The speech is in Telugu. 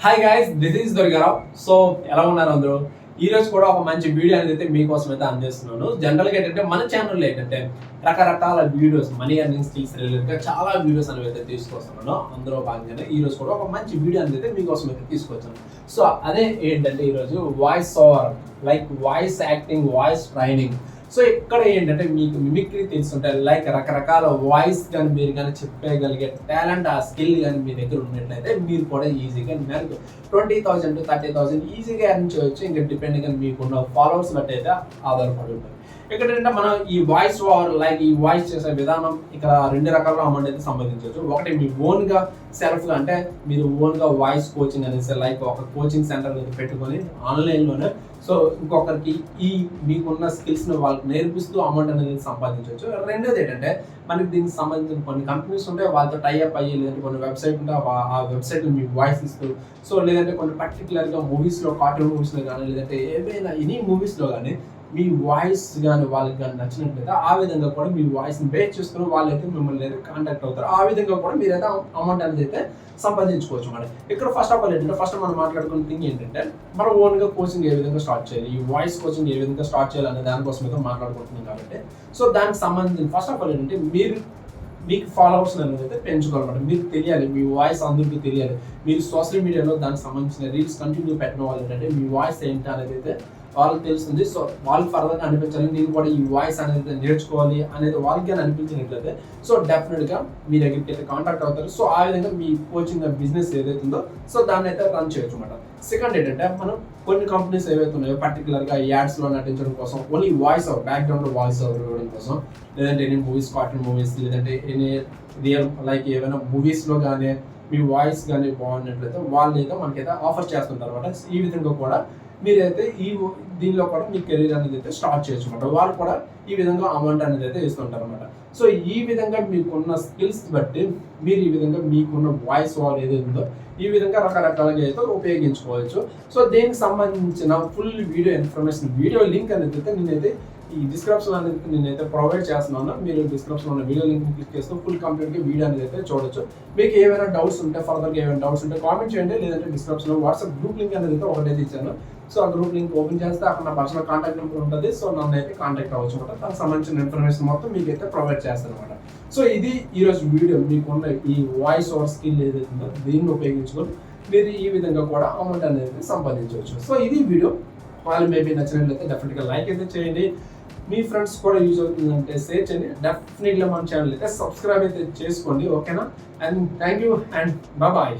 Hi guys, this is Dorigarao. So ఎలా ఉన్నారు అందరూ? ఈ రోజు కూడా ఒక మంచి వీడియో అనేది అయితే మీకోసం అయితే అందిస్తున్నాను. జనరల్గా ఏంటంటే మన ఛానల్లో ఏంటంటే రకరకాల వీడియోస్, మనీ ఎర్నింగ్ స్కిల్స్ రిలేటెడ్గా చాలా వీడియోస్ అనేవి అయితే తీసుకొస్తున్నాను. అందులో భాగంగానే ఈ రోజు కూడా ఒక మంచి వీడియో అనేది అయితే మీకోసం అయితే తీసుకొచ్చాను. సో అదే ఏంటంటే ఈరోజు voice over, like voice acting, voice training. So ఇక్కడ ఏంటంటే మీకు మిమిక్రీ తెలుసుంటే, లైక్ రకరకాల వాయిస్ కానీ మీరు కానీ చెప్పగలిగే టాలెంట్, ఆ స్కిల్ కానీ మీ దగ్గర ఉన్నట్లయితే మీరు కూడా ఈజీగా నెలకు 20,000 to 30,000 ఈజీగా ఎర్న్ చేయొచ్చు. ఇంకా డిపెండింగ్ గా మీకున్న ఫాలోవర్స్ బట్టి అయితే ఆధారపడి ఉంటుంది. ఇక్కడ ఏంటంటే మనం ఈ వాయిస్ ఓవర్, లైక్ ఈ వాయిస్ చేసే విధానం ఇక్కడ రెండు రకాల అమౌంట్ అయితే సంపాదించవచ్చు. ఒకటి మీ ఓన్ గా సెల్ఫ్ గా, అంటే మీరు ఓన్ గా వాయిస్ కోచింగ్ అనేసి లైక్ ఒక కోచింగ్ సెంటర్ పెట్టుకొని ఆన్లైన్ లోనే సో ఇంకొకరికి ఈ మీకున్న స్కిల్స్ ని వాళ్ళకి నేర్పిస్తూ అమౌంట్ అనేది సంపాదించవచ్చు. రెండోది ఏంటంటే మనకి దీనికి సంబంధించిన కొన్ని కంపెనీస్ ఉంటాయి, వాళ్ళతో టైఅప్ అయ్యి, లేదంటే కొన్ని వెబ్సైట్ ఉంటే ఆ వెబ్సైట్ మీ వాయిస్ ఇస్తూ, సో లేదంటే కొన్ని పర్టికులర్ గా మూవీస్ లో, కార్టూన్ మూవీస్ లో కానీ, లేదంటే ఏవైనా ఎనీ మూవీస్ లో కానీ మీ వాయిస్ కానీ వాళ్ళకి కానీ నచ్చినట్లయితే ఆ విధంగా కూడా మీ వాయిస్ని బేస్ చేసుకుని వాళ్ళైతే మిమ్మల్ని అయితే కాంటాక్ట్ అవుతారు. ఆ విధంగా కూడా మీరైతే అమౌంట్ అనేది అయితే సంపాదించుకోవచ్చు మేడం. ఇక్కడ ఫస్ట్ ఆఫ్ ఆల్ ఏంటంటే ఫస్ట్ మనం మాట్లాడుకున్న థింగ్ ఏంటంటే మనం ఓన్గా కోచింగ్ ఏ విధంగా స్టార్ట్ చేయాలి, ఈ వాయిస్ కోచింగ్ ఏ విధంగా స్టార్ట్ చేయాలి అనే దానికోసం అయితే మాట్లాడుకుంటున్నాం కాబట్టి, సో దానికి సంబంధించిన ఫస్ట్ ఆఫ్ ఆల్ ఏంటంటే మీకు ఫాలోవర్స్ అనేది అయితే పెంచుకోవాలన్నమాట. మీకు తెలియాలి, మీ వాయిస్ అందరికీ తెలియాలి. మీరు సోషల్ మీడియాలో దానికి సంబంధించిన రీల్స్ కంటిన్యూ పెట్టిన వాళ్ళు ఏంటంటే మీ వాయిస్ ఏంటి అనేది అయితే వాళ్ళకి తెలుస్తుంది. సో వాళ్ళకి ఫర్దర్గా అనిపించాలి, నేను కూడా ఈ వాయిస్ అనేది నేర్చుకోవాలి అనేది వాళ్ళకి అనిపించినట్లయితే సో డెఫినెట్గా మీ దగ్గరికి అయితే కాంటాక్ట్ అవుతారు. సో ఆ విధంగా మీ కోచింగ్ బిజినెస్ ఏదైతే ఉందో సో దాన్ని అయితే రన్ చేయొచ్చు అనమాట. సెకండ్ ఏంటంటే మనం కొన్ని కంపెనీస్ ఏవైతే ఉన్నాయో పర్టికులర్గా యాడ్స్లో నటించడం కోసం, only voice over, background voice over ఇవ్వడం కోసం, లేదంటే ఎనీ మూవీస్, కార్టూన్ మూవీస్, లేదంటే ఎనీ రియల్ లైక్ ఏమైనా మూవీస్లో కానీ మీ వాయిస్ కానీ బాగున్నట్లయితే వాళ్ళు అయితే మనకైతే ఆఫర్ చేస్తుంటారు అనమాట. ఈ విధంగా కూడా మీరైతే దీనిలో కూడా మీ కెరీర్ అనేది అయితే స్టార్ట్ చేయొచ్చు అనమాట. వాళ్ళు కూడా ఈ విధంగా అమౌంట్ అనేది అయితే ఇస్తుంటారు అనమాట. సో ఈ విధంగా మీకున్న స్కిల్స్ బట్టి మీరు ఈ విధంగా మీకున్న వాయిస్ ఓవర్ ఏదైతే ఉందో ఈ విధంగా రకరకాలుగా అయితే ఉపయోగించుకోవచ్చు. సో దీనికి సంబంధించిన full video information, video link అనేది అయితే నేనైతే ఈ డిస్క్రిప్షన్ అనేది నేనైతే ప్రొవైడ్ చేస్తున్నాను. మీరు డిస్క్రిప్షన్ ఉన్న వీడియో లింక్ క్లిక్ చేస్తూ ఫుల్ కంప్లీట్గా వీడియో అనేది అయితే చూడొచ్చు. మీకు ఏమైనా డౌట్స్ ఉంటే, ఫర్దర్గా ఏమైనా డౌట్స్ ఉంటే కామెంట్ చేయండి, లేదంటే డిస్క్రిప్షన్లో వాట్సాప్ గ్రూప్ లింక్ అనేది అయితే ఒకటైతే ఇచ్చాను. సో ఆ గ్రూప్ లింక్ ఓపెన్ చేస్తే అక్కడ నా పర్సనల్ కాంటాక్ట్ నెంబర్ ఉంటుంది. సో నన్ను అయితే కాంటాక్ట్ అవ్వచ్చు అనమాట. దానికి సంబంధించిన ఇన్ఫర్మేషన్ మొత్తం మీకు అయితే ప్రొవైడ్ చేస్తాను అనమాట. సో ఇది ఈరోజు వీడియో. మీకున్న ఈ వాయిస్ ఓవర్ స్కిల్ ఏదైతే ఉందో దీన్ని ఉపయోగించుకొని మీరు ఈ విధంగా కూడా అమౌంట్ అనేది సంపాదించవచ్చు. సో ఇది వీడియో. వాళ్ళు మేబీ నచ్చినట్లయితే డెఫినెట్గా లైక్ అయితే చేయండి. మీ ఫ్రెండ్స్ కూడా యూజ్ అవుతుందంటే షేర్ చేయండి. డెఫినెట్గా మన ఛానల్ అయితే సబ్స్క్రైబ్ అయితే చేసుకోండి. ఓకేనా? And thank you and bye.